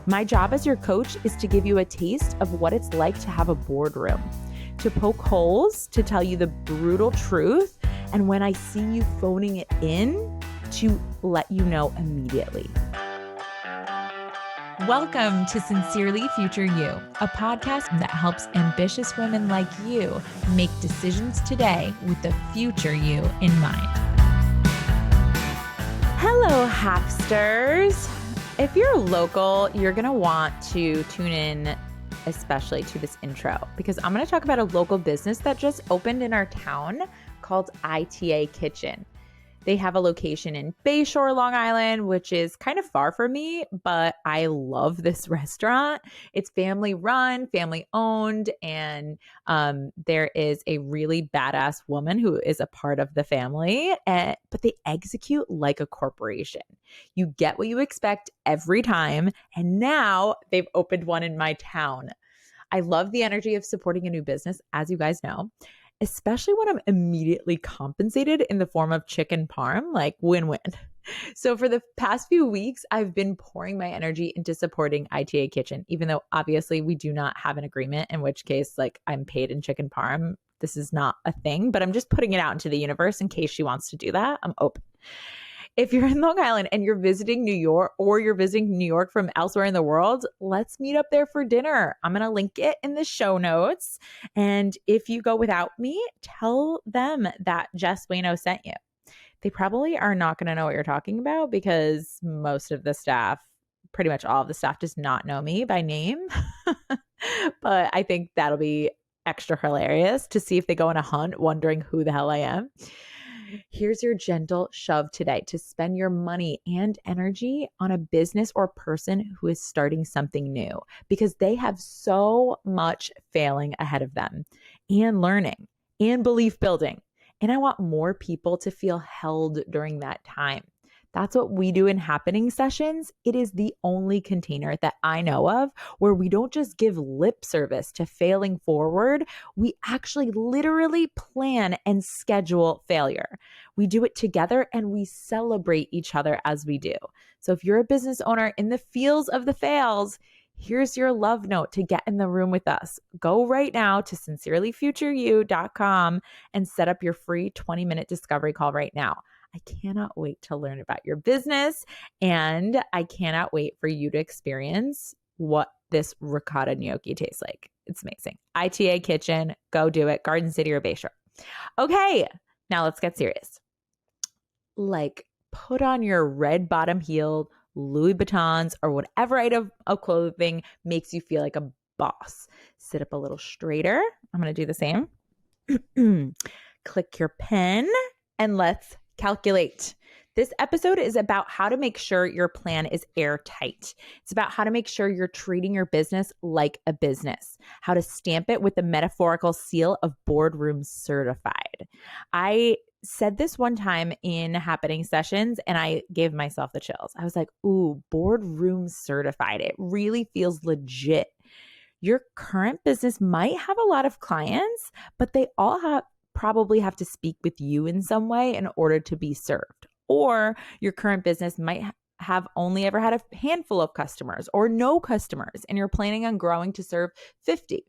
My job as your coach is to give you a taste of what it's like to have a boardroom, to poke holes, to tell you the brutal truth, and when I see you phoning it in, to let you know immediately. Welcome to Sincerely Future You, a podcast that helps ambitious women like you make decisions today with the future you in mind. Hello, Hapsters. If you're local, you're going to want to tune in, especially to this intro, because I'm going to talk about a local business that just opened in our town called ITA Kitchen. They have a location in Bayshore, Long Island, which is kind of far from me, but I love this restaurant. It's family run, family owned, and there is a really badass woman who is a part of the family, but they execute like a corporation. You get what you expect every time, and now they've opened one in my town. I love the energy of supporting a new business, as you guys know, especially when I'm immediately compensated in the form of chicken parm, like win-win. So for the past few weeks, I've been pouring my energy into supporting ITA Kitchen, even though obviously we do not have an agreement, in which case like I'm paid in chicken parm. This is not a thing, but I'm just putting it out into the universe in case she wants to do that. I'm open. If you're in Long Island and you're visiting New York, or you're visiting New York from elsewhere in the world, let's meet up there for dinner. I'm going to link it in the show notes. And if you go without me, tell them that Jess Wayno sent you. They probably are not going to know what you're talking about because most of the staff, pretty much all of the staff, does not know me by name. But I think that'll be extra hilarious to see if they go on a hunt wondering who the hell I am. Here's your gentle shove today to spend your money and energy on a business or person who is starting something new, because they have so much failing ahead of them and learning and belief building. And I want more people to feel held during that time. That's what we do in happening sessions. It is the only container that I know of where we don't just give lip service to failing forward. We actually literally plan and schedule failure. We do it together and we celebrate each other as we do. So if you're a business owner in the fields of the fails, here's your love note to get in the room with us. Go right now to sincerelyfutureyou.com and set up your free 20-minute discovery call right now. I cannot wait to learn about your business, and I cannot wait for you to experience what this ricotta gnocchi tastes like. It's amazing. ITA Kitchen, go do it. Garden City or Bayshore. Okay, now let's get serious. Like, put on your red bottom heel, Louis Vuittons, or whatever item of clothing makes you feel like a boss. Sit up a little straighter. I'm going to do the same. Click your pen and let's calculate. This episode is about how to make sure your plan is airtight. It's about how to make sure you're treating your business like a business, how to stamp it with the metaphorical seal of Boardroom certified. I said this one time in happening sessions and I gave myself the chills. I was like, ooh, Boardroom certified. It really feels legit. Your current business might have a lot of clients, but they all probably have to speak with you in some way in order to be served. Or your current business might have only ever had a handful of customers or no customers, and you're planning on growing to serve 50.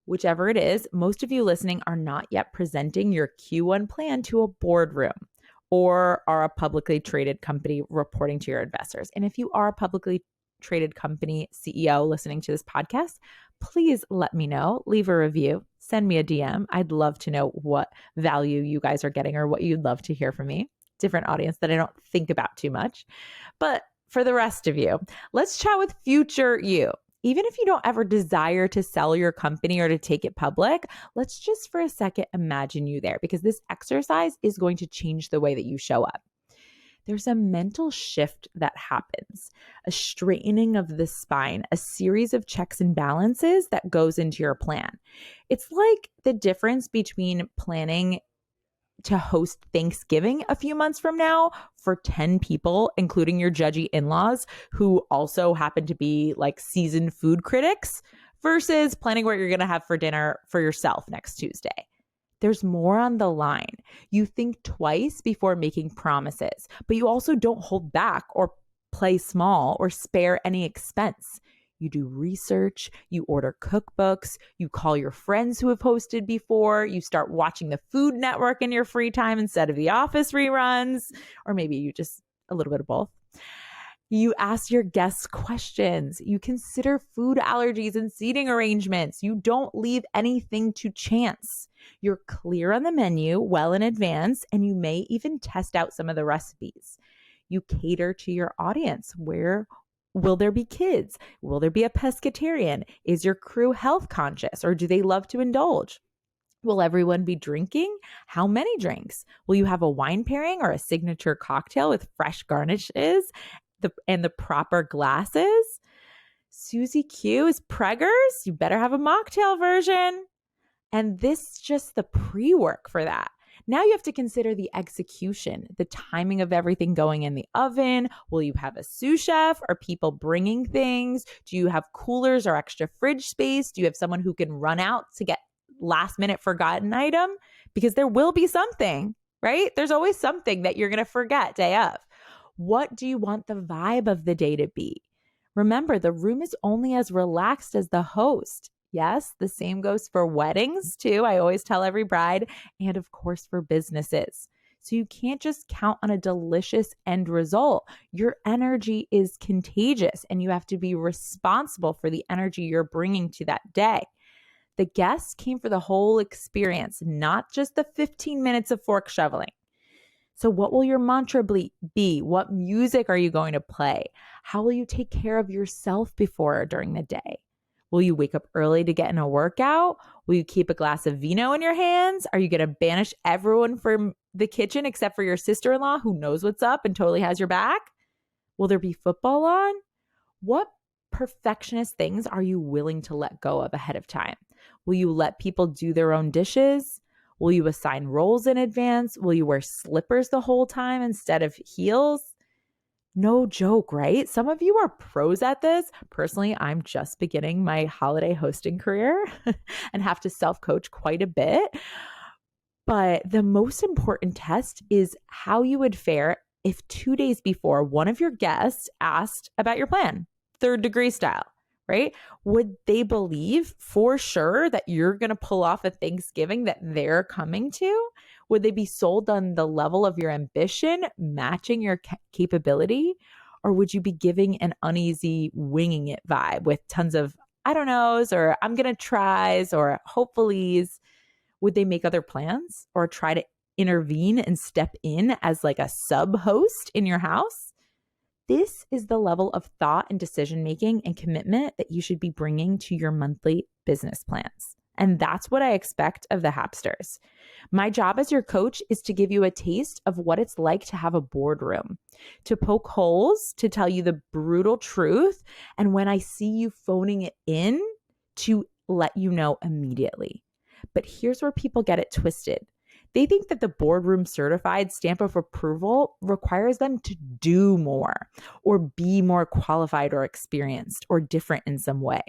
Whichever it is, most of you listening are not yet presenting your Q1 plan to a boardroom or are a publicly traded company reporting to your investors. And if you are a publicly traded company CEO listening to this podcast, please let me know. Leave a review. Send me a DM. I'd love to know what value you guys are getting or what you'd love to hear from me. Different audience that I don't think about too much. But for the rest of you, let's chat with future you. Even if you don't ever desire to sell your company or to take it public, let's just for a second imagine you there, because this exercise is going to change the way that you show up. There's a mental shift that happens, a straightening of the spine, a series of checks and balances that goes into your plan. It's like the difference between planning to host Thanksgiving a few months from now for 10 people, including your judgy in-laws who also happen to be like seasoned food critics, versus planning what you're going to have for dinner for yourself next Tuesday. There's more on the line. You think twice before making promises, but you also don't hold back or play small or spare any expense. you do research, you order cookbooks, you call your friends who have hosted before, you start watching the Food Network in your free time instead of The Office reruns, or maybe you just a little bit of both. You ask your guests questions. You consider food allergies and seating arrangements. You don't leave anything to chance. You're clear on the menu well in advance, and you may even test out some of the recipes. You cater to your audience. Where will there be kids? Will there be a pescatarian? Is your crew health conscious, or do they love to indulge? Will everyone be drinking? How many drinks? Will you have a wine pairing or a signature cocktail with fresh garnishes and the proper glasses? Susie Q is preggers. You better have a mocktail version. And this is just the pre-work for that. Now you have to consider the execution, the timing of everything going in the oven. Will you have a sous chef? Are people bringing things? Do you have coolers or extra fridge space? Do you have someone who can run out to get last minute forgotten item? Because there will be something, right? There's always something that you're going to forget day of. What do you want the vibe of the day to be? Remember, the room is only as relaxed as the host. Yes, the same goes for weddings too. I always tell every bride, and of course for businesses. So you can't just count on a delicious end result. Your energy is contagious, and you have to be responsible for the energy you're bringing to that day. The guests came for the whole experience, not just the 15 minutes of fork shoveling. So what will your mantra be? What music are you going to play? How will you take care of yourself before or during the day? Will you wake up early to get in a workout? Will you keep a glass of vino in your hands? Are you going to banish everyone from the kitchen except for your sister-in-law who knows what's up and totally has your back? Will there be football on? What perfectionist things are you willing to let go of ahead of time? Will you let people do their own dishes? Will you assign roles in advance? Will you wear slippers the whole time instead of heels? No joke, right? Some of you are pros at this. Personally, I'm just beginning my holiday hosting career and have to self-coach quite a bit. But the most important test is how you would fare if 2 days before one of your guests asked about your plan, third degree style, right? Would they believe for sure that you're going to pull off a Thanksgiving that they're coming to? Would they be sold on the level of your ambition matching your capability? Or would you be giving an uneasy winging it vibe with tons of I don't knows or I'm going to tries or hopefullys? Would they make other plans or try to intervene and step in as like a sub host in your house? This is the level of thought and decision-making and commitment that you should be bringing to your monthly business plans. And that's what I expect of the Hapsters. My job as your coach is to give you a taste of what it's like to have a boardroom, to poke holes, to tell you the brutal truth. And when I see you phoning it in, to let you know immediately. But here's where people get it twisted. They think that the boardroom certified stamp of approval requires them to do more or be more qualified or experienced or different in some way.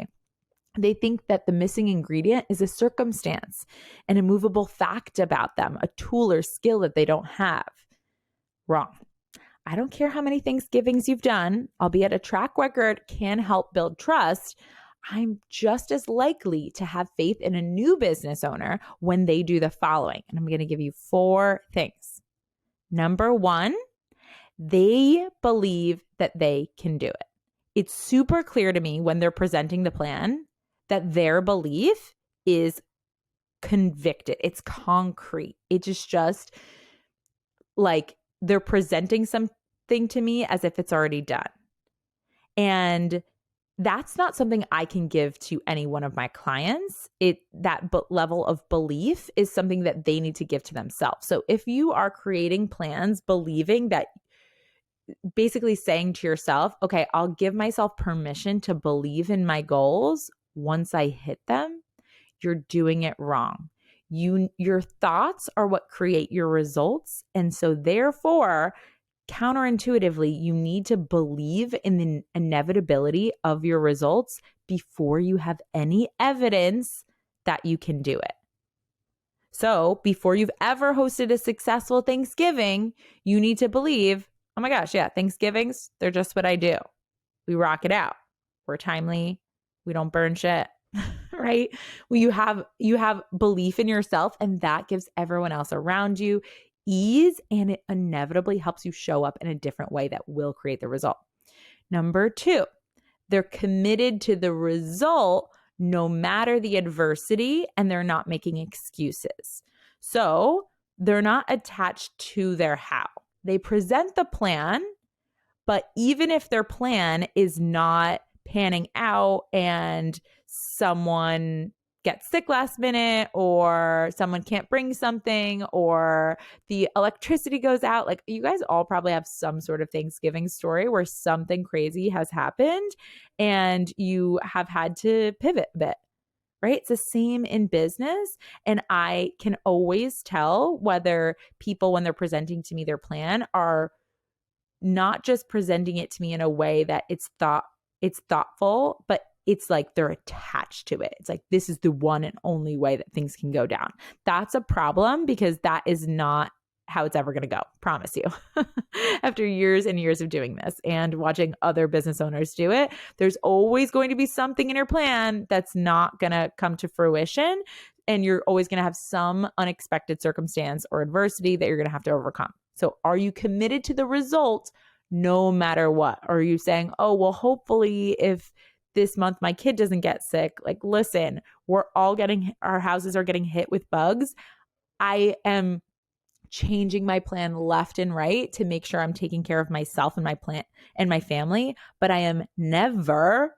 They think that the missing ingredient is a circumstance, an immovable fact about them, a tool or skill that they don't have. Wrong. I don't care how many Thanksgivings you've done, albeit a track record can help build trust. I'm just as likely to have faith in a new business owner when they do the following. And I'm going to give you 4 things. Number 1, they believe that they can do it. It's super clear to me when they're presenting the plan that their belief is convicted. It's concrete. It is just like they're presenting something to me as if it's already done. And that's not something I can give to any one of my clients. That level of belief is something that they need to give to themselves. So if you are creating plans, believing that, basically saying to yourself, okay, I'll give myself permission to believe in my goals once I hit them, you're doing it wrong. Your thoughts are what create your results. And so therefore, counterintuitively, you need to believe in the inevitability of your results before you have any evidence that you can do it. So before you've ever hosted a successful Thanksgiving, you need to believe, oh my gosh, yeah, Thanksgivings, they're just what I do. We rock it out. We're timely. We don't burn shit, right? Well, you have belief in yourself, and that gives everyone else around you ease, and it inevitably helps you show up in a different way that will create the result. Number 2, they're committed to the result no matter the adversity, and they're not making excuses. So they're not attached to their how. They present the plan, but even if their plan is not panning out and someone gets sick last minute, or someone can't bring something, or the electricity goes out, like you guys all probably have some sort of Thanksgiving story where something crazy has happened and you have had to pivot a bit. Right? It's the same in business. And I can always tell whether people, when they're presenting to me their plan, are not just presenting it to me in a way that it's thoughtful, but it's like they're attached to it. It's like, this is the one and only way that things can go down. That's a problem, because that is not how it's ever going to go. Promise you. After years and years of doing this and watching other business owners do it, there's always going to be something in your plan that's not going to come to fruition. And you're always going to have some unexpected circumstance or adversity that you're going to have to overcome. So are you committed to the result no matter what? Or are you saying, oh, well, hopefully if this month my kid doesn't get sick, like, listen, our houses are getting hit with bugs. I am changing my plan left and right to make sure I'm taking care of myself and my plant and my family, but I am never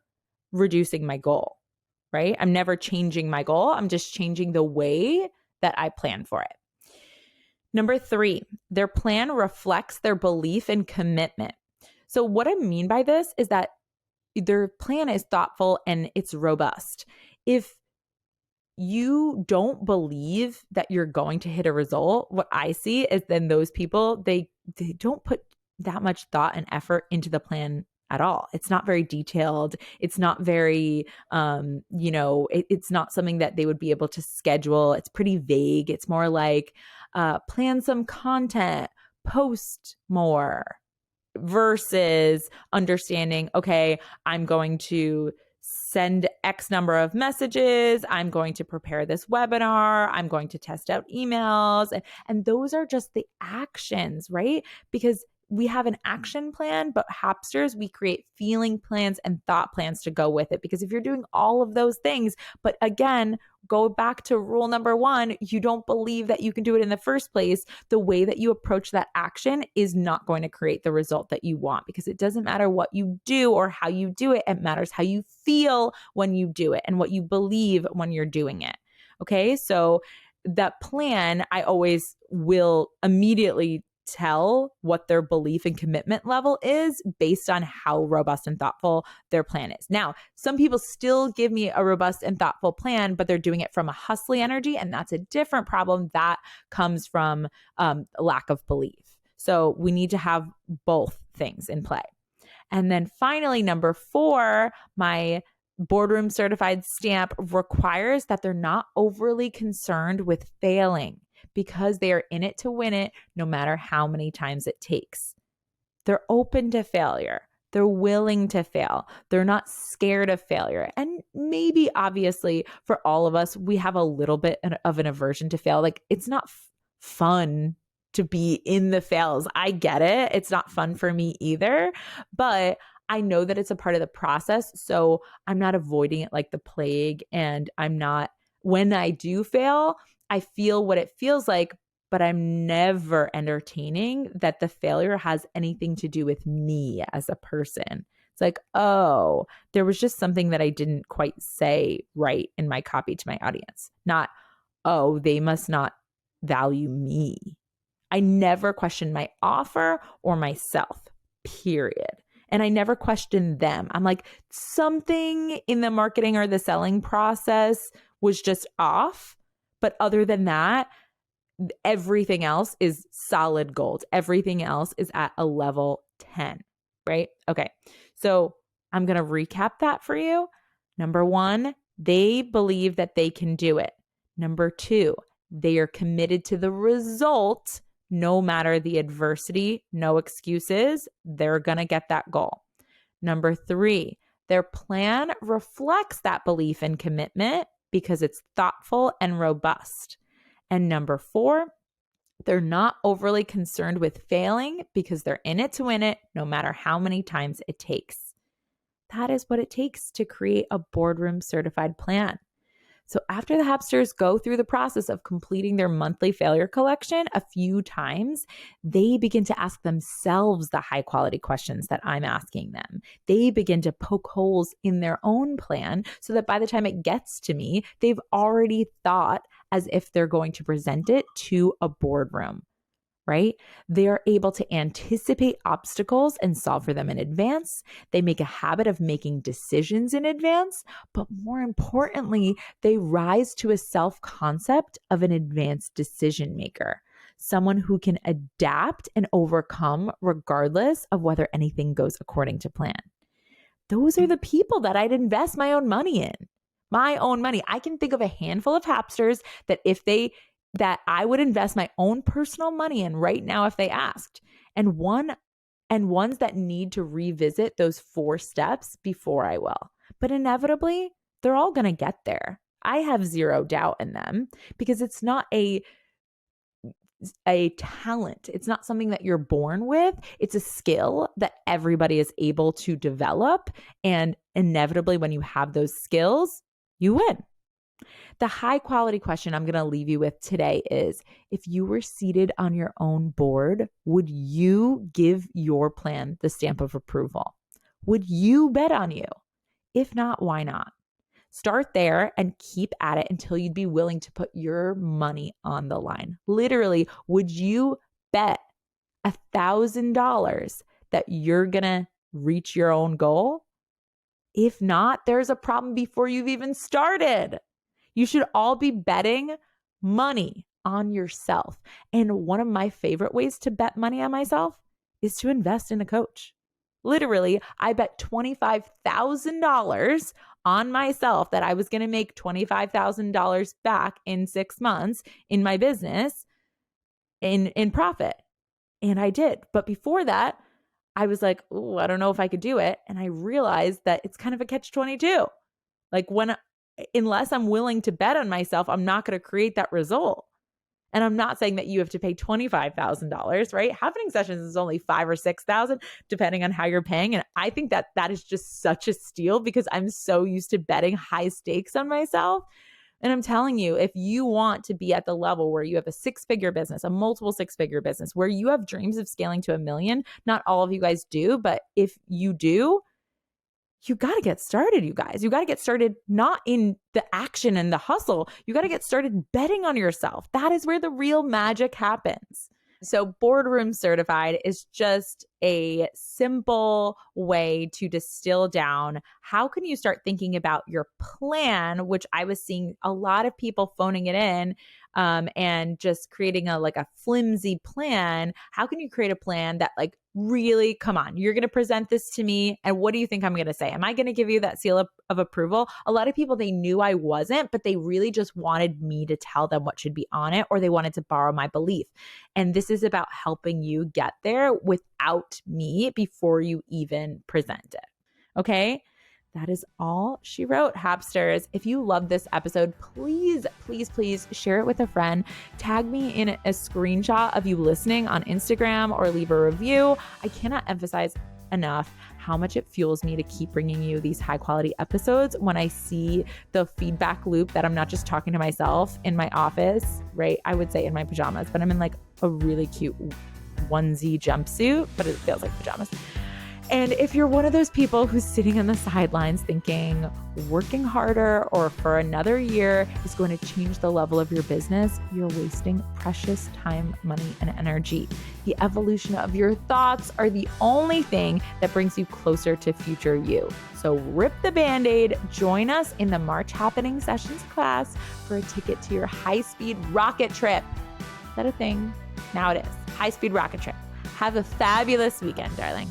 reducing my goal, right? I'm never changing my goal. I'm just changing the way that I plan for it. Number 3, their plan reflects their belief and commitment. So what I mean by this is that their plan is thoughtful and it's robust. If you don't believe that you're going to hit a result, what I see is then those people, they don't put that much thought and effort into the plan at all. It's not very detailed. It's not very, it's not something that they would be able to schedule. It's pretty vague. It's more like plan some content, post more, versus understanding, okay, I'm going to send X number of messages. I'm going to prepare this webinar. I'm going to test out emails. And those are just the actions, right? Because we have an action plan, but Hapsters, we create feeling plans and thought plans to go with it. Because if you're doing all of those things, but again, go back to rule number 1, you don't believe that you can do it in the first place, the way that you approach that action is not going to create the result that you want, because it doesn't matter what you do or how you do it. It matters how you feel when you do it and what you believe when you're doing it. Okay. So that plan, I always will immediately tell what their belief and commitment level is based on how robust and thoughtful their plan is. Now, some people still give me a robust and thoughtful plan, but they're doing it from a hustly energy, and that's a different problem. That comes from lack of belief. So we need to have both things in play. And then finally, number 4, my Boardroom certified stamp requires that they're not overly concerned with failing, because they are in it to win it no matter how many times it takes. They're open to failure. They're willing to fail. They're not scared of failure. And maybe obviously for all of us, we have a little bit of an aversion to fail. Like, it's not fun to be in the fails. I get it. It's not fun for me either, but I know that it's a part of the process. So I'm not avoiding it like the plague. And when I do fail, I feel what it feels like, but I'm never entertaining that the failure has anything to do with me as a person. It's like, oh, there was just something that I didn't quite say right in my copy to my audience. Not, oh, they must not value me. I never question my offer or myself, period. And I never question them. I'm like, something in the marketing or the selling process was just off. But other than that, everything else is solid gold. Everything else is at a level 10, right? Okay. So I'm going to recap that for you. Number 1, they believe that they can do it. Number 2, they are committed to the result, no matter the adversity, no excuses. They're going to get that goal. Number 3, Their plan reflects that belief and commitment because it's thoughtful and robust. And number 4, they're not overly concerned with failing because they're in it to win it, no matter how many times it takes. That is what it takes to create a boardroom certified plan. So after the Hapsters go through the process of completing their monthly failure collection a few times, they begin to ask themselves the high quality questions that I'm asking them. They begin to poke holes in their own plan so that by the time it gets to me, they've already thought as if they're going to present it to a boardroom. Right? They are able to anticipate obstacles and solve for them in advance. They make a habit of making decisions in advance, but more importantly, they rise to a self-concept of an advanced decision maker, someone who can adapt and overcome regardless of whether anything goes according to plan. Those are the people that I'd invest my own money in. My own money. I can think of a handful of Hapsters that I would invest my own personal money in right now if they asked. And ones that need to revisit those 4 steps before I will. But inevitably, they're all going to get there. I have zero doubt in them because it's not a talent. It's not something that you're born with. It's a skill that everybody is able to develop. And inevitably, when you have those skills, you win. The high quality question I'm going to leave you with today is, if you were seated on your own board, would you give your plan the stamp of approval? Would you bet on you? If not, why not? Start there and keep at it until you'd be willing to put your money on the line. Literally, would you bet $1,000 that you're going to reach your own goal? If not, there's a problem before you've even started. You should all be betting money on yourself. And one of my favorite ways to bet money on myself is to invest in a coach. Literally, I bet $25,000 on myself that I was going to make $25,000 back in 6 months in my business in profit. And I did. But before that, I was like, oh, I don't know if I could do it. And I realized that it's kind of a catch-22. Like unless I'm willing to bet on myself, I'm not going to create that result. And I'm not saying that you have to pay $25,000, right? Happening sessions is only $5,000 or $6,000, depending on how you're paying. And I think that is just such a steal because I'm so used to betting high stakes on myself. And I'm telling you, if you want to be at the level where you have a 6-figure business, a multiple 6-figure business, where you have dreams of scaling to $1 million, not all of you guys do, but if you do, you got to get started, you guys. You got to get started not in the action and the hustle. You got to get started betting on yourself. That is where the real magic happens. So Boardroom Certified is just a simple way to distill down how can you start thinking about your plan, which I was seeing a lot of people phoning it in and just creating a flimsy plan. How can you create a plan that really, come on, you're going to present this to me and what do you think I'm going to say? Am I going to give you that seal of approval? A lot of people, they knew I wasn't, but they really just wanted me to tell them what should be on it, or they wanted to borrow my belief. And this is about helping you get there without me before you even present it. Okay? That is all she wrote, Hapsters. If you love this episode, please, please, please share it with a friend. Tag me in a screenshot of you listening on Instagram or leave a review. I cannot emphasize enough how much it fuels me to keep bringing you these high quality episodes when I see the feedback loop that I'm not just talking to myself in my office, right? I would say in my pajamas, but I'm in a really cute onesie jumpsuit, but it feels like pajamas. And if you're one of those people who's sitting on the sidelines thinking working harder or for another year is going to change the level of your business, you're wasting precious time, money, and energy. The evolution of your thoughts are the only thing that brings you closer to future you. So rip the Band-Aid, join us in the March Happening Sessions class for a ticket to your high-speed rocket trip. Is that a thing? Now it is. High-speed rocket trip. Have a fabulous weekend, darling.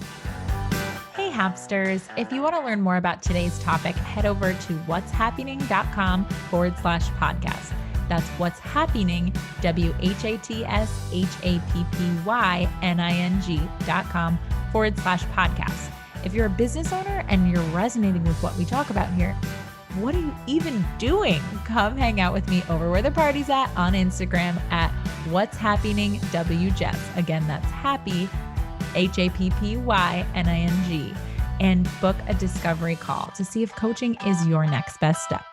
Hey Hapsters, if you want to learn more about today's topic, head over to whatshappening.com/podcast. That's what's happening, WHATSHAPPYNING.com/podcast. If you're a business owner and you're resonating with what we talk about here, what are you even doing? Come hang out with me over where the party's at on Instagram at What's Happening WJess. Again, that's happy, HAPPYNING, and book a discovery call to see if coaching is your next best step.